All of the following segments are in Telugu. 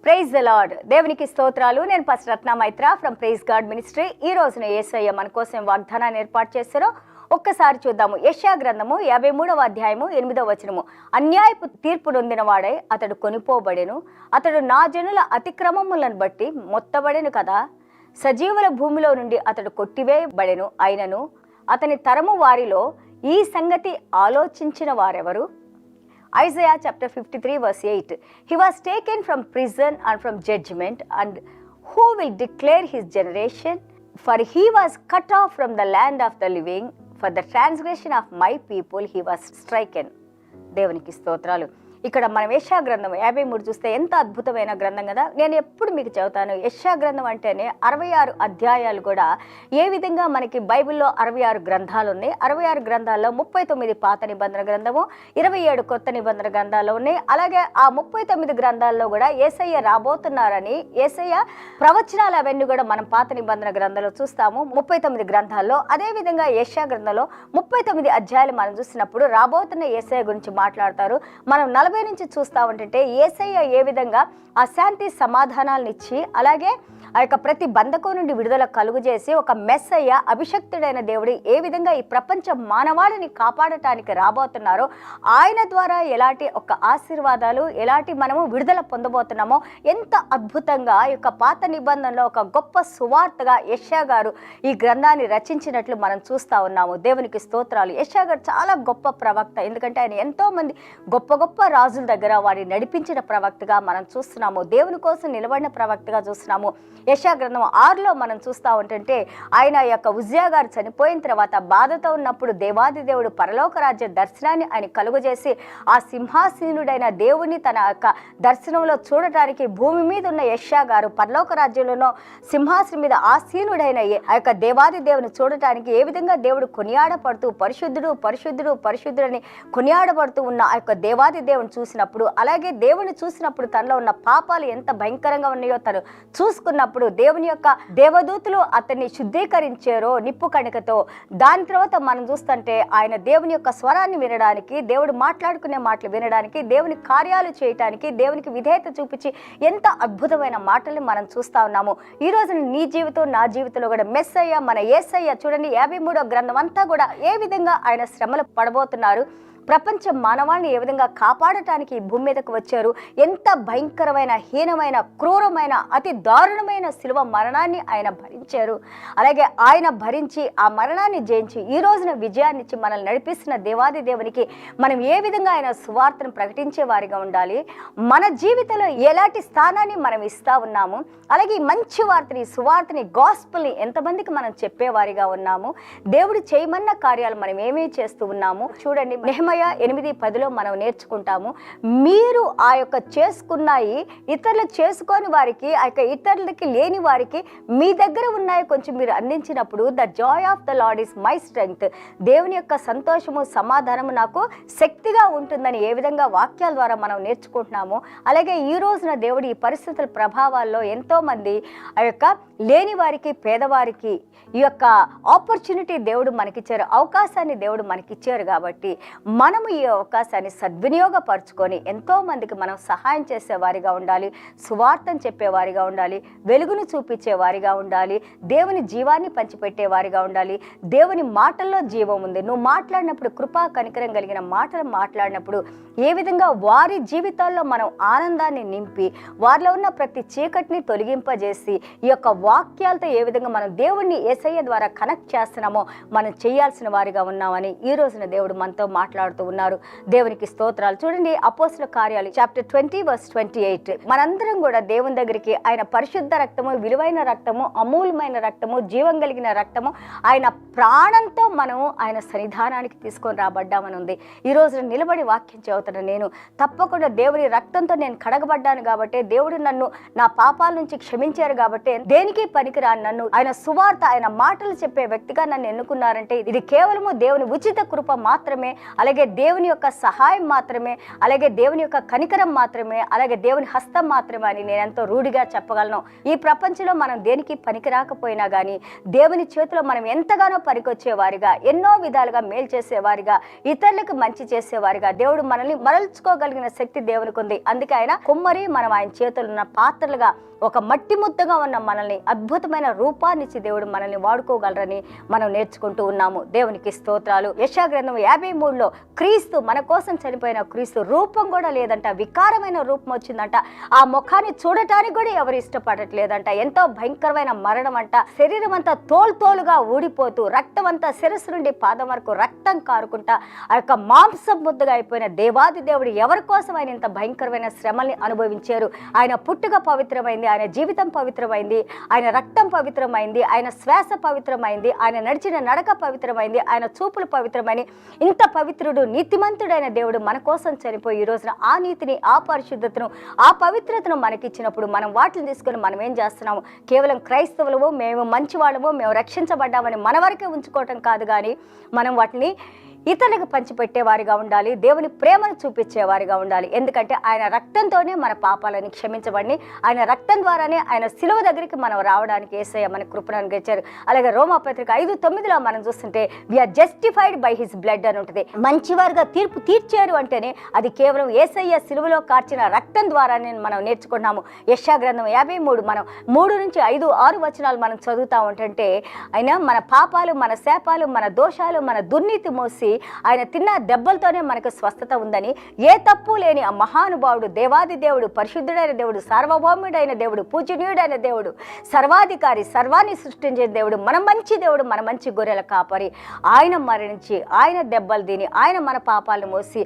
Praise the lord. దేవునికి స్తోత్రాలు. నేను pastor Ratna Maitra from praise God ministry. ఈ రోజున యేసయ్య మన కోసం వాగ్దానాన్ని ఏర్పాటు చేశారో ఒక్కసారి చూద్దాము. యెషయా గ్రంథము 53వ అధ్యాయము 8వ వచనము. అన్యాయపు తీర్పు నొందిన వాడై అతడు కొనిపోబడెను, అతడు నా జనుల అతిక్రమములను బట్టి మొత్తబడెను కదా. సజీవుల భూమిలో నుండి అతడు కొట్టివేయబడెను, అయినను అతని తరము వారిలో ఈ సంగతి ఆలోచించిన వారెవరు? Isaiah chapter 53 verse 8. He was taken from prison and from judgment, and who will declare his generation? For he was cut off from the land of the living, for the transgression of my people he was stricken. దేవునికి స్తోత్రాలు. ఇక్కడ మనం యెషయా గ్రంథం 53 చూస్తే ఎంత అద్భుతమైన గ్రంథం కదా. నేను ఎప్పుడు మీకు చెబుతాను, యెషయా గ్రంథం అంటేనే 66 అధ్యాయాలు కూడా. ఏ విధంగా మనకి బైబిల్లో 66 గ్రంథాలు ఉన్నాయి. 66 గ్రంథాల్లో 39 పాత నిబంధన గ్రంథము, 27 కొత్త నిబంధన గ్రంథాలు ఉన్నాయి. అలాగే ఆ 39 గ్రంథాల్లో కూడా యేసయ్య రాబోతున్నారని యేసయ్య ప్రవచనాలు అవన్నీ కూడా మనం పాత నిబంధన గ్రంథంలో చూస్తాము 39 గ్రంథాల్లో. అదేవిధంగా యెషయా గ్రంథంలో 39 అధ్యాయాలు మనం చూసినప్పుడు రాబోతున్న యేసయ్య గురించి మాట్లాడతారు. మనం 40 నుంచి చూస్తా ఉంటుంటే యేసయ్య ఏ విధంగా ఆ శాంతి సమాధానాలను ఇచ్చి, అలాగే ఆ యొక్క ప్రతి బంధకం నుండి విడుదల కలుగు చేసి ఒక మెస్సయ్య అభిషక్తుడైన దేవుడు ఏ విధంగా ఈ ప్రపంచ మానవాళిని కాపాడటానికి రాబోతున్నారో, ఆయన ద్వారా ఎలాంటి ఒక ఆశీర్వాదాలు, ఎలాంటి మనము విడుదల పొందబోతున్నామో ఎంత అద్భుతంగా ఈ యొక్క పాత నిబంధనలో ఒక గొప్ప సువార్తగా యెషయా గారు ఈ గ్రంథాన్ని రచించినట్లు మనం చూస్తూ ఉన్నాము. దేవునికి స్తోత్రాలు. యెషయా గారు చాలా గొప్ప ప్రవక్త. ఎందుకంటే ఆయన ఎంతో మంది గొప్ప గొప్ప రాజుల దగ్గర వారిని నడిపించిన ప్రవక్తగా మనం చూస్తున్నాము. దేవుని కోసం నిలబడిన ప్రవక్తగా చూస్తున్నాము. యెషయా గ్రంథం 6లో మనం చూస్తూ ఉంటుంటే ఆయన యొక్క ఉజ్జియా గారు చనిపోయిన తర్వాత బాధతో ఉన్నప్పుడు దేవాది దేవుడు పరలోక రాజ్య దర్శనాన్ని ఆయన కలుగజేసి ఆ సింహాసీనుడైన దేవుని తన యొక్క దర్శనంలో చూడటానికి భూమి మీద ఉన్న యెషయా గారు పరలోక రాజ్యంలోనో సింహాసనం మీద ఆసీనుడైన ఆ యొక్క దేవాది దేవుని చూడటానికి ఏ విధంగా దేవుడు కొనియాడపడుతూ పరిశుద్ధుడు పరిశుద్ధుడు పరిశుద్ధుడని కొనియాడబడుతూ ఉన్న ఆ యొక్క దేవాది దేవుని చూసినప్పుడు, అలాగే దేవుని చూసినప్పుడు తనలో ఉన్న పాపాలు ఎంత భయంకరంగా ఉన్నాయో తను చూసుకున్నప్పుడు దేవుని యొక్క దేవదూతులు అతన్ని శుద్ధీకరించారో నిప్పు కణికతో. దాని తర్వాత మనం చూస్తుంటే ఆయన దేవుని యొక్క స్వరాన్ని వినడానికి, దేవుడు మాట్లాడుకునే మాటలు వినడానికి, దేవుని కార్యాలు చేయటానికి, దేవునికి విధేయత చూపించి ఎంత అద్భుతమైన మాటల్ని మనం చూస్తా ఉన్నాము. ఈ రోజు నీ జీవితం నా జీవితంలో కూడా మెస్సయ్య మన యేసయ్య చూడండి 53వ గ్రంథం అంతా కూడా ఏ విధంగా ఆయన శ్రమలు పడబోతున్నారు, ప్రపంచ మానవాళిని ఏ విధంగా కాపాడటానికి ఈ భూమి మీదకు వచ్చారు, ఎంత భయంకరమైన హీనమైన క్రూరమైన అతి దారుణమైన శిలువ మరణాన్ని ఆయన భరించారు. అలాగే ఆయన భరించి ఆ మరణాన్ని జయించి ఈ రోజున విజయాన్ని ఇచ్చి మనల్ని నడిపిస్తున్న దేవాది దేవునికి మనం ఏ విధంగా ఆయన సువార్తను ప్రకటించే వారిగా ఉండాలి, మన జీవితంలో ఎలాంటి స్థానాన్ని మనం ఇస్తా ఉన్నాము, అలాగే ఈ మంచి వార్తని సువార్తని గాస్పుల్ని ఎంతమందికి మనం చెప్పేవారిగా ఉన్నాము, దేవుడు చేయమన్న కార్యాలు మనం ఏమేమి చేస్తూ ఉన్నాము. చూడండి నెహెమయా 8:10లో మనం నేర్చుకుంటాము, మీరు ఆ యొక్క చేసుకున్నాయి ఇతరులు చేసుకొని వారికి, ఆ యొక్క ఇతరులకి లేని వారికి మీ దగ్గర ఉన్నాయి కొంచెం మీరు అందించినప్పుడు the Joy of the lord is my strength, దేవుని యొక్క సంతోషము సమాధానము నాకు శక్తిగా ఉంటుందని ఏ విధంగా వాక్యాల ద్వారా మనం నేర్చుకుంటున్నాము. అలాగే ఈ రోజున దేవుడు ఈ పరిస్థితుల ప్రభావాల్లో ఎంతో మంది ఆ యొక్క లేని వారికి పేదవారికి ఈ యొక్క ఆపర్చునిటీ దేవుడు మనకిచ్చారు, అవకాశాన్ని దేవుడు మనకిచ్చారు. కాబట్టి మనము ఈ అవకాశాన్ని సద్వినియోగపరచుకొని ఎంతో మందికి మనం సహాయం చేసేవారిగా ఉండాలి, సువార్తను చెప్పేవారిగా ఉండాలి, వెలుగును చూపించేవారిగా ఉండాలి, దేవుని జీవాన్ని పంచిపెట్టేవారిగా ఉండాలి. దేవుని మాటల్లో జీవం ఉంది. నువ్వు మాట్లాడినప్పుడు కృపా కనికరం కలిగిన మాటలు మాట్లాడినప్పుడు ఏ విధంగా వారి జీవితాల్లో మనం ఆనందాన్ని నింపి వారిలో ఉన్న ప్రతి చీకటిని తొలగింపజేసి ఈ యొక్క వాక్యాలతో ఏ విధంగా మనం దేవుణ్ణి యేసయ్య ద్వారా కనెక్ట్ చేస్తున్నామో మనం చేయాల్సిన వారిగా ఉన్నామని ఈ రోజున దేవుడు మనతో మాట్లాడుతూ ఉన్నారు. దేవునికి స్తోత్రాలు. చూడండి అపోస్తుల కార్యాలు చాప్టర్ 20 verse 28. మనందరం కూడా దేవుని దగ్గరికి ఆయన పరిశుద్ధ రక్తము, విలువైన రక్తము, అమూల్యమైన రక్తము, జీవం కలిగిన రక్తము, ఆయన ప్రాణంతో మనము ఆయన సన్నిధానానికి తీసుకొని రాబడ్డామని ఉంది. ఈ రోజున నిలబడి వాక్యం చదువుతున్న నేను తప్పకుండా దేవుని రక్తంతో నేను కడగబడ్డాను కాబట్టి, దేవుడు నన్ను నా పాపాల నుంచి క్షమించారు కాబట్టి, దేనికి పనికిరాని నన్ను ఆయన సువార్త ఆయన మాటలు చెప్పే వ్యక్తిగా నన్ను ఎన్నుకున్నారంటే ఇది కేవలము దేవుని ఉచిత కృప మాత్రమే. అలాగే అలాగే దేవుని యొక్క సహాయం మాత్రమే, అలాగే దేవుని యొక్క కనికరం మాత్రమే, అలాగే దేవుని హస్తం మాత్రమే అని నేను ఎంతో రూఢిగా చెప్పగలను. ఈ ప్రపంచంలో మనం దేనికి పనికి రాకపోయినా కానీ దేవుని చేతిలో మనం ఎంతగానో పనికొచ్చేవారిగా, ఎన్నో విధాలుగా మేలు చేసేవారిగా, ఇతరులకు మంచి చేసేవారిగా దేవుడు మనల్ని మరల్చుకోగలిగిన శక్తి దేవునికి ఉంది. అందుకే ఆయన కుమ్మరి, మనం ఆయన చేతులు ఉన్న పాత్రలుగా, ఒక మట్టి ముద్దగా ఉన్న మనల్ని అద్భుతమైన రూపాన్నిచ్చి దేవుడు మనల్ని వాడుకోగలరని మనం నేర్చుకుంటూ ఉన్నాము. దేవునికి స్తోత్రాలు. యెషయా గ్రంథం 53లో క్రీస్తు, మన కోసం చనిపోయిన క్రీస్తు రూపం కూడా లేదంట, వికారమైన రూపం వచ్చిందంట. ఆ ముఖాన్ని చూడటానికి కూడా ఎవరు ఇష్టపడట్లేదంట. ఎంతో భయంకరమైన మరణం అంట. శరీరం అంతా తోలుగా ఊడిపోతూ, రక్తం అంతా శిరస్సు నుండి పాదం వరకు రక్తం కారుకుంటా ఆ యొక్క మాంసం ముద్దగా అయిపోయిన దేవాది దేవుడు ఎవరి కోసం ఆయన ఇంత భయంకరమైన శ్రమల్ని అనుభవించారు. ఆయన పుట్టుక పవిత్రమైంది, ఆయన జీవితం పవిత్రమైంది, ఆయన రక్తం పవిత్రమైంది, ఆయన శ్వాస పవిత్రమైంది, ఆయన నడిచిన నడక పవిత్రమైంది, ఆయన చూపులు పవిత్రమైంది. ఇంత పవిత్రుడు, నీతిమంతుడైన దేవుడు మన కోసం చనిపోయి ఈ రోజున ఆ నీతిని, ఆ పరిశుద్ధతను, ఆ పవిత్రతను మనకిచ్చినప్పుడు మనం వాటిని తీసుకొని మనం ఏం చేస్తున్నాము? కేవలం క్రైస్తవులము, మేము మంచి వాళ్ళము, మేము రక్షించబడ్డామని మన వరకే ఉంచుకోవటం కాదు, కానీ మనం వాటిని ఇతరులకు పంచిపెట్టేవారిగా ఉండాలి. దేవుని ప్రేమను చూపించేవారిగా ఉండాలి. ఎందుకంటే ఆయన రక్తంతోనే మన పాపాలని క్షమించబడి, ఆయన రక్తం ద్వారానే ఆయన శిలువ దగ్గరికి మనం రావడానికి యేసయ్య మన కృపను అనుగ్రహించారు. అలాగే రోమాపత్రిక 5:9లో మనం చూస్తుంటే we are justified by his blood అని ఉంటుంది. మంచివారుగా తీర్పు తీర్చారు అంటేనే అది కేవలం యేసయ్య శిలువలో కార్చిన రక్తం ద్వారానే మనం నేర్చుకున్నాము. యెషయా గ్రంథం 53 మనం 3 నుంచి 5, 6 వచనాలు మనం చదువుతా ఉంటుంటే ఆయన మన పాపాలు, మన శాపాలు, మన దోషాలు, మన దుర్నీతి మోసి ఆయన తిన్న దెబ్బలతోనే మనకు స్వస్థత ఉందని, ఏ తప్పు లేని ఆ మహానుభావుడు, దేవాది దేవుడు, పరిశుద్ధుడైన దేవుడు, సార్వభౌముడైన దేవుడు, పూజనీయుడైన దేవుడు, సర్వాధికారి, సర్వాన్ని సృష్టించిన దేవుడు, మన మంచి దేవుడు, మన మంచి గొర్రెల కాపరి, ఆయన మరణించి, ఆయన దెబ్బలు తిని, ఆయన మన పాపాలను మోసి,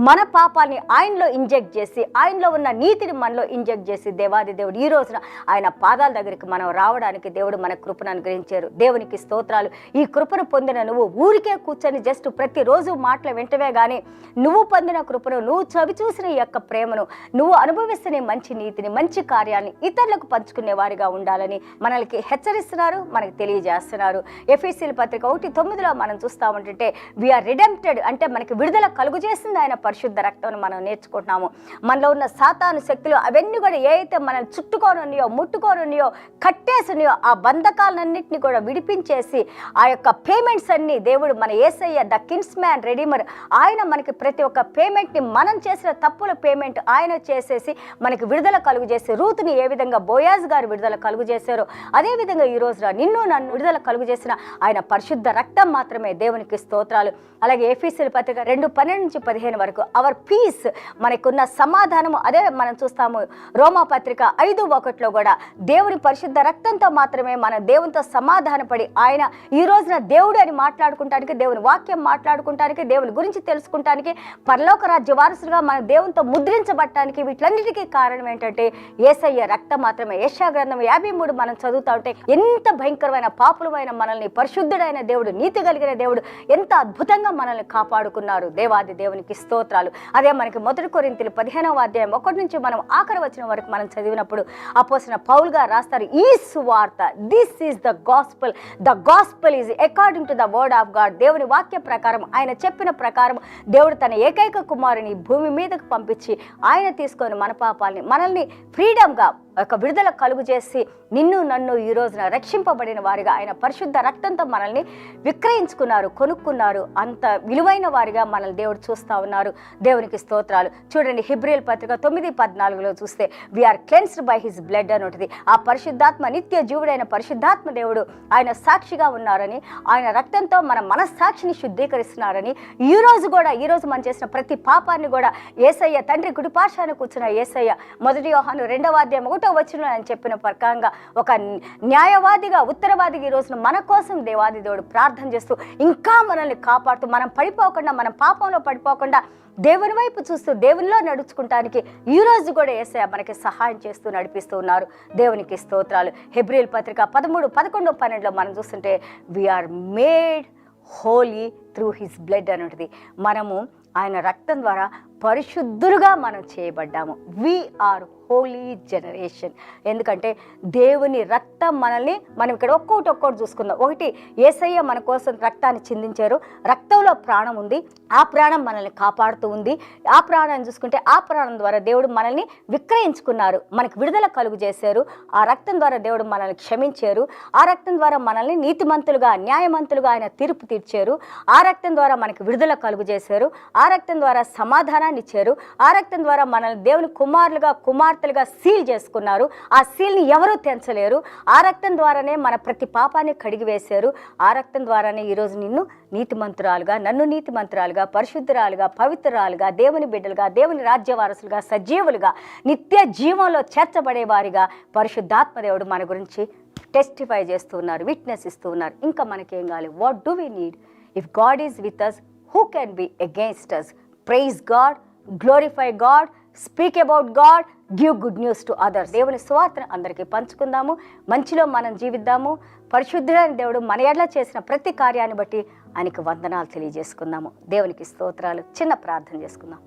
మన పాపాలని ఆయనలో ఇంజెక్ట్ చేసి, ఆయనలో ఉన్న నీతిని మనలో ఇంజెక్ట్ చేసి, దేవాది దేవుడు ఈ రోజున ఆయన పాదాల దగ్గరికి మనం రావడానికి దేవుడు మన కృపను అనుగ్రహించారు. దేవునికి స్తోత్రాలు. ఈ కృపను పొందిన నువ్వు ఊరికే కూర్చొని జస్ట్ ప్రతిరోజు మాటలు వెంటనే కానీ నువ్వు పొందిన కృపను, నువ్వు చవి చూసిన ఈ యొక్క ప్రేమను, నువ్వు అనుభవిస్తున్న మంచి నీతిని, మంచి కార్యాన్ని ఇతరులకు పంచుకునే వారిగా ఉండాలని మనల్ని హెచ్చరిస్తున్నారు, మనకి తెలియజేస్తున్నారు. ఎఫెసీయుల పత్రిక 1:9లో మనం చూస్తా ఉంటుంటే వీఆర్ రిడెంప్టెడ్ అంటే మనకి విడుదల కలుగు చేసింది ఆయన పరిశుద్ధ రక్తం మనం నేర్చుకుంటున్నాము. మనలో ఉన్న సాతాను శక్తులు అవన్నీ కూడా ఏ అయితే మనల్ని చుట్టుకోనున్నాయో, ముట్టుకోనున్నాయో, కట్టేసున్నాయో ఆ బంధకాలన్నింటినీ కూడా విడిపించేసి ఆ యొక్క పేమెంట్స్ అన్ని దేవుడు మన యేసయ్య ద కిన్స్ మ్యాన్ రెడీమర్, ఆయన మనకి ప్రతి ఒక్క పేమెంట్ని, మనం చేసిన తప్పుల పేమెంట్ ఆయన చేసేసి మనకి విడుదల కలుగు చేసి, రూతుని ఏ విధంగా బోయాజ్ గారు విడుదల కలుగు చేశారో అదేవిధంగా ఈ రోజున నిన్ను నన్ను విడుదల కలుగు చేసిన ఆయన పరిశుద్ధ రక్తం మాత్రమే. దేవునికి స్తోత్రాలు. అలాగే ఎఫెసీయుల పత్రిక 2:12-15 వరకు అవర్ పీస్, మనకున్న సమాధానము అదే మనం చూస్తాము. రోమా పత్రిక 5:1లో కూడా దేవుని పరిశుద్ధ రక్తంతో మాత్రమే మనం దేవునితో సమాధానపడి ఆయన ఈ రోజున దేవుడు అని మాట్లాడుకుంటానికి, దేవుని వాక్యం మాట్లాడుకుంటానికి, దేవుని గురించి తెలుసుకుంటానికి, పరలోక రాజ్య వారసులుగా మన దేవునితో ముద్రించబడటానికి, వీటన్నిటికీ కారణం ఏంటంటే యేసయ్య రక్తం మాత్రమే. యెషయా గ్రంథం 53 మనం చదువుతా ఉంటే ఎంత భయంకరమైన పాపులమైన మనల్ని పరిశుద్ధుడైన దేవుడు, నీతి కలిగిన దేవుడు ఎంత అద్భుతంగా మనల్ని కాపాడుకున్నారు. దేవాది దేవునికి స్తోత్రాలు. అదే మనకి 1 కొరింథీయులు 15:1 నుంచి మనం ఆఖరి వచనం వరకు మనం చదివినప్పుడు అపోస్తలుడైన పౌలు గారు రాస్తారు, ఈ సువార్త, this is the gospel is according to the word of God. దేవుని వాక్య ప్రకారం, ఆయన చెప్పిన ప్రకారం దేవుడు తన ఏకైక కుమారుని భూమి మీదకు పంపించి ఆయన తీసుకొని మన పాపాలని, మనల్ని ఫ్రీడమ్గా ఒక విడుదల కలుగు చేసి నిన్ను నన్ను ఈ రోజున రక్షింపబడిన వారిగా ఆయన పరిశుద్ధ రక్తంతో మనల్ని విక్రయించుకున్నారు, కొనుక్కున్నారు. అంత విలువైన వారిగా మనల్ని దేవుడు చూస్తూ ఉన్నారు. దేవునికి స్తోత్రాలు. చూడండి, హెబ్రీయుల పత్రిక 9:14లో చూస్తే we are cleansed by his blood అని ఉంటుంది. ఆ పరిశుద్ధాత్మ, నిత్య జీవుడైన పరిశుద్ధాత్మ దేవుడు ఆయన సాక్షిగా ఉన్నారని, ఆయన రక్తంతో మన మనస్సాక్షిని శుద్ధీకరిస్తున్నారని, ఈ రోజు మనం చేసిన ప్రతి పాపాన్ని కూడా యేసయ్య తండ్రి కుడిపార్శ్వాన కూర్చున్న యేసయ్య 1 యోహాను 2:1 వచనం అని చెప్పిన ప్రకారంగా ఒక న్యాయవాదిగా, ఉత్తరవాదిగా ఈ రోజున మన కోసం దేవాది దేవుడు ప్రార్థన చేస్తూ ఇంకా మనల్ని కాపాడుతూ, మనం పడిపోకుండా, మన పాపంలో పడిపోకుండా దేవుని వైపు చూస్తూ దేవునిలో నడుచుకుంటానికి ఈ రోజు కూడా యేసయ్య మనకి సహాయం చేస్తూ నడిపిస్తూ ఉన్నారు. దేవునికి స్తోత్రాలు. హెబ్రీయుల పత్రిక 13, 11, 12లో మనం చూస్తుంటే we are made holy through his blood అని ఉంటుంది. మనము ఆయన రక్తం ద్వారా పరిశుద్ధులుగా మనం చేయబడ్డాము. We are Holi generation. ఎందుకంటే దేవుని రక్తం మనల్ని, మనం ఇక్కడ ఒక్కొక్కటి చూసుకుందాం. ఒకటి, యేసయ్య మన కోసం రక్తాన్ని చిందించారు, రక్తంలో ప్రాణం ఉంది, ఆ ప్రాణం మనల్ని కాపాడుతూ ఉంది. ఆ ప్రాణాన్ని చూసుకుంటే ఆ ప్రాణం ద్వారా దేవుడు మనల్ని విక్రయించుకున్నారు, మనకు విడుదల కలుగు చేశారు. ఆ రక్తం ద్వారా దేవుడు మనల్ని క్షమించారు. ఆ రక్తం ద్వారా మనల్ని నీతిమంతులుగా, న్యాయమంతులుగా ఆయన తీర్పు తీర్చారు. ఆ రక్తం ద్వారా మనకు విడుదల కలుగు చేశారు. ఆ రక్తం ద్వారా సమాధానాన్ని ఇచ్చారు. ఆ రక్తం ద్వారా మనల్ని దేవుని కుమారులుగా, కుమార్తెలుగా సీల్ చేసుకున్నారు. ఆ సీల్ని ఎవరూ తెంచలేరు. ఆ రక్తం ద్వారానే మన ప్రతి పాపాన్ని కడిగి వేశారు. ఆ రక్తం ద్వారానే ఈరోజు నిన్ను నీతిమంతురాలుగా, నన్ను నీతిమంతురాలుగా, పరిశుద్ధురాలుగా, పవిత్రురాలుగా, దేవుని బిడ్డలుగా, దేవుని రాజ్య వారసులుగా, సజీవులుగా, నిత్య జీవంలో చేర్చబడే వారిగా పరిశుద్ధాత్మ దేవుడు మన గురించి టెస్టిఫై చేస్తూ ఉన్నారు, విట్నెస్ ఇస్తూ ఉన్నారు. ఇంకా మనకేం కావాలి? What do we need? If God is with us, who can be against us? Praise God, glorify God, speak about God, give good news to others. దేవుని సువార్తను అందరికీ పంచుకుందాము, మంచిలో మనం జీవిద్దాము. పరిశుద్ధుడైన దేవుడు మన ఎడల చేసిన ప్రతి కార్యాన్ని బట్టి ఆయనకు వందనాలు తెలియజేసుకుందాము. దేవునికి స్తోత్రాలు. చిన్న ప్రార్థన చేసుకుందాం.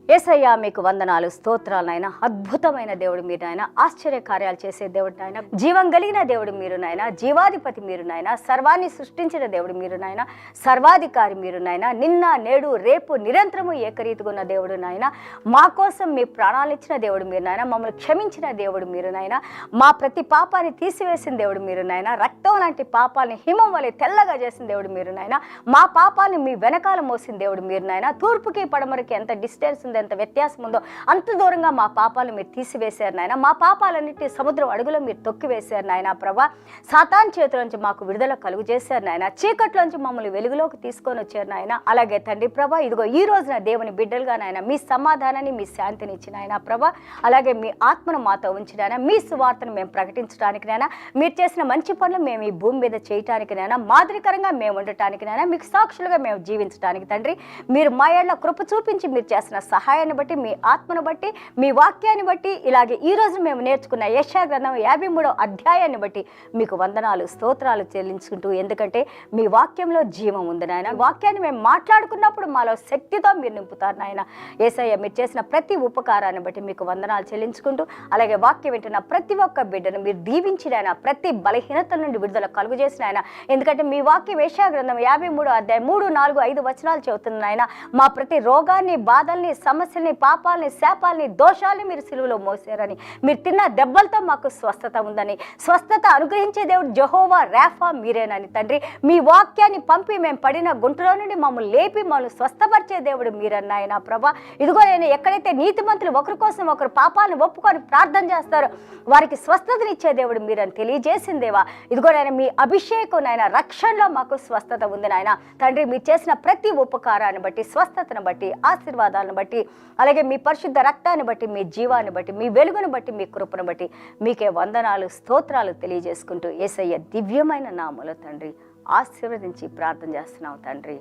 యేసయ్య, మీకు వందనాలు, స్తోత్రాలు నాయన. అద్భుతమైన దేవుడు మీరు నాయన, ఆశ్చర్య కార్యాలు చేసే దేవుడు నాయన, జీవం కలిగిన దేవుడు మీరు నాయన, జీవాధిపతి మీరు నాయన, సర్వాన్ని సృష్టించిన దేవుడు మీరు నాయన, సర్వాధికారి మీరు నాయన, నిన్న నేడు రేపు నిరంతరము ఏకరీతిగా ఉన్న దేవుడు నాయన, మా కోసం మీ ప్రాణాలు ఇచ్చిన దేవుడు మీరు నాయన, మమ్మల్ని క్షమించిన దేవుడు మీరు నాయన, మా ప్రతి పాపాన్ని తీసివేసిన దేవుడు మీరు నాయన, రక్తం లాంటి పాపాలని హిమం వలె తెల్లగా చేసిన దేవుడు మీరు నాయన, మా పాపాలని మీ వెనకాల మోసిన దేవుడు మీరు నాయన. తూర్పుకి పడమరకి ఎంత డిస్టెన్స్, ఎంత వ్యత్యాసం ఉందో అంత దూరంగా మా పాపాలను మీరు తీసివేశారు నాయన. మా పాపాలన్నింటినీ సముద్రం అడుగులో మీరు తొక్కివేశారు నాయన. ప్రభా, సాతాన్ చేతుల నుంచి మాకు విడుదల కలుగు చేశారు నాయన. చీకట్లోంచి మమ్మల్ని వెలుగులోకి తీసుకొని వచ్చారు నాయన. అలాగే తండ్రి ప్రభా, ఇదిగో ఈ రోజున దేవుని బిడ్డలుగా నాయన మీ సమాధానాన్ని, మీ శాంతిని ఇచ్చిన ఆయన ప్రభా, అలాగే మీ ఆత్మను మాతో ఉంచినాయన, మీ సువార్తను మేము ప్రకటించడానికి నాయన, మీరు చేసిన మంచి పనులు మేము ఈ భూమి మీద చేయటానికి నాయన, మాదిరికరంగా మేము ఉండటానికి నాయన, మీకు సాక్షులుగా మేము జీవించడానికి తండ్రి, మీరు మా ఏళ్ళ కృప చూపించి మీరు చేసిన సహాయాన్ని బట్టి, మీ ఆత్మను బట్టి, మీ వాక్యాన్ని బట్టి, ఇలాగే ఈ రోజు మేము నేర్చుకున్న యెషయా గ్రంథం 53వ అధ్యాయాన్ని బట్టి మీకు వందనాలు, స్తోత్రాలు చెల్లించుకుంటూ, ఎందుకంటే మీ వాక్యంలో జీవం ఉంది నాయన. వాక్యాన్ని మేము మాట్లాడుకున్నప్పుడు మాలో శక్తితో మీరు నింపుతారు నాయన. యేసయ్య, మీరు చేసిన ప్రతి ఉపకారాన్ని బట్టి మీకు వందనాలు చెల్లించుకుంటూ, అలాగే వాక్యం వింటున్న ప్రతి ఒక్క బిడ్డను మీరు దీవించిన ఆయన, ప్రతి బలహీనతల నుండి విడుదల కలుగు చేసిన ఆయన. ఎందుకంటే మీ వాక్యం యెషయా గ్రంథం 53వ అధ్యాయం 3, 4, 5 వచనాలు చెబుతున్న ఆయన, మా ప్రతి రోగాన్ని, బాధల్ని, సమస్యల్ని, పాపాలని, శాపాలని, దోషాలని మీరు సిలువలో మోసారని, మీరు తిన్న దెబ్బలతో మాకు స్వస్థత ఉందని, స్వస్థత అనుగ్రహించే దేవుడు జెహోవా రాఫా మీరేనని తండ్రి, మీ వాక్యాన్ని పంపి మేము పడిన గుంటలో నుండి మమ్మల్ని లేపి మమ్మల్ని స్వస్థపరిచే దేవుడు మీరన్నాయన ప్రభా. ఇదిగో నేను ఎక్కడైతే నీతిమంతులు ఒకరి కోసం ఒకరు పాపాలను ఒప్పుకొని ప్రార్థన చేస్తారో వారికి స్వస్థతనిచ్చే దేవుడు మీరని తెలియజేసిన దేవా. ఇదిగో నేను మీ అభిషేకం నాయన, రక్షణలో మాకు స్వస్థత ఉంది నాయన తండ్రి. మీరు చేసిన ప్రతి ఉపకారాన్ని బట్టి, స్వస్థతను బట్టి, ఆశీర్వాదాలను బట్టి, అలాగే మీ పరిశుద్ధ రక్తాన్ని బట్టి, మీ జీవాన్ని బట్టి, మీ వెలుగును బట్టి, మీ కృపను బట్టి మీకే వందనాలు, స్తోత్రాలు తెలియజేసుకుంటూ యేసయ్య దివ్యమైన నామములో తండ్రి ఆశీర్వదించి ప్రార్థన చేస్తున్నాం తండ్రి.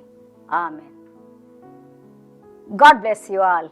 Amen. God bless you all.